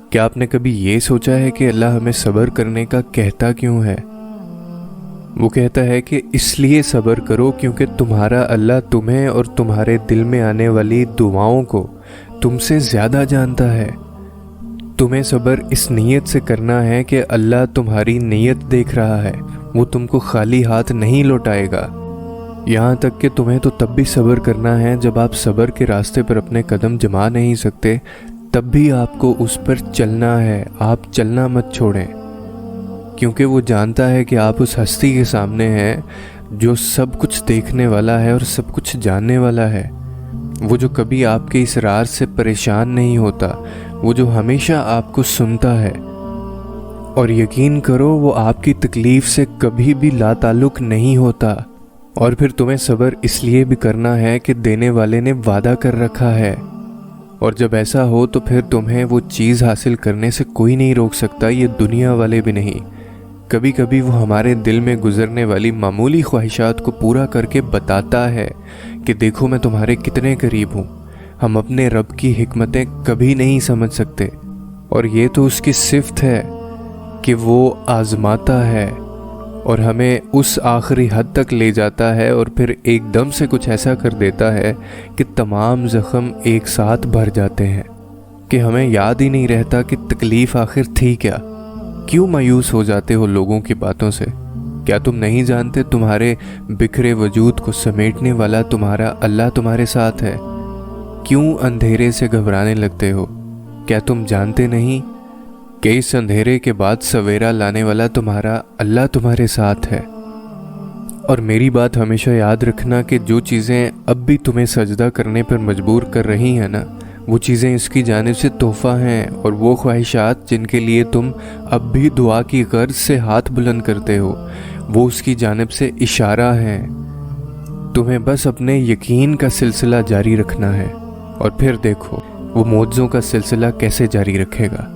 کیا آپ نے کبھی یہ سوچا ہے کہ اللہ ہمیں صبر کرنے کا کہتا کیوں ہے؟ وہ کہتا ہے کہ اس لیے صبر کرو کیونکہ تمہارا اللہ تمہیں اور تمہارے دل میں آنے والی دعاؤں کو تم سے زیادہ جانتا ہے۔ تمہیں صبر اس نیت سے کرنا ہے کہ اللہ تمہاری نیت دیکھ رہا ہے، وہ تم کو خالی ہاتھ نہیں لوٹائے گا۔ یہاں تک کہ تمہیں تو تب بھی صبر کرنا ہے جب آپ صبر کے راستے پر اپنے قدم جما نہیں سکتے، تب بھی آپ کو اس پر چلنا ہے۔ آپ چلنا مت چھوڑیں، کیونکہ وہ جانتا ہے کہ آپ اس ہستی کے سامنے ہیں جو سب کچھ دیکھنے والا ہے اور سب کچھ جاننے والا ہے، وہ جو کبھی آپ کے اسرار سے پریشان نہیں ہوتا، وہ جو ہمیشہ آپ کو سنتا ہے۔ اور یقین کرو وہ آپ کی تکلیف سے کبھی بھی لا تعلق نہیں ہوتا۔ اور پھر تمہیں صبر اس لیے بھی کرنا ہے کہ دینے والے نے وعدہ کر رکھا ہے، اور جب ایسا ہو تو پھر تمہیں وہ چیز حاصل کرنے سے کوئی نہیں روک سکتا، یہ دنیا والے بھی نہیں۔ کبھی کبھی وہ ہمارے دل میں گزرنے والی معمولی خواہشات کو پورا کر کے بتاتا ہے کہ دیکھو میں تمہارے کتنے قریب ہوں۔ ہم اپنے رب کی حکمتیں کبھی نہیں سمجھ سکتے، اور یہ تو اس کی صفت ہے کہ وہ آزماتا ہے اور ہمیں اس آخری حد تک لے جاتا ہے، اور پھر ایک دم سے کچھ ایسا کر دیتا ہے کہ تمام زخم ایک ساتھ بھر جاتے ہیں کہ ہمیں یاد ہی نہیں رہتا کہ تکلیف آخر تھی کیا۔ کیوں مایوس ہو جاتے ہو لوگوں کی باتوں سے؟ کیا تم نہیں جانتے تمہارے بکھرے وجود کو سمیٹنے والا تمہارا اللہ تمہارے ساتھ ہے؟ کیوں اندھیرے سے گھبرانے لگتے ہو؟ کیا تم جانتے نہیں کہ اس اندھیرے کے بعد سویرا لانے والا تمہارا اللہ تمہارے ساتھ ہے؟ اور میری بات ہمیشہ یاد رکھنا کہ جو چیزیں اب بھی تمہیں سجدہ کرنے پر مجبور کر رہی ہیں نا، وہ چیزیں اس کی جانب سے تحفہ ہیں، اور وہ خواہشات جن کے لیے تم اب بھی دعا کی غرض سے ہاتھ بلند کرتے ہو، وہ اس کی جانب سے اشارہ ہیں۔ تمہیں بس اپنے یقین کا سلسلہ جاری رکھنا ہے، اور پھر دیکھو وہ معجزوں کا سلسلہ کیسے جاری رکھے گا۔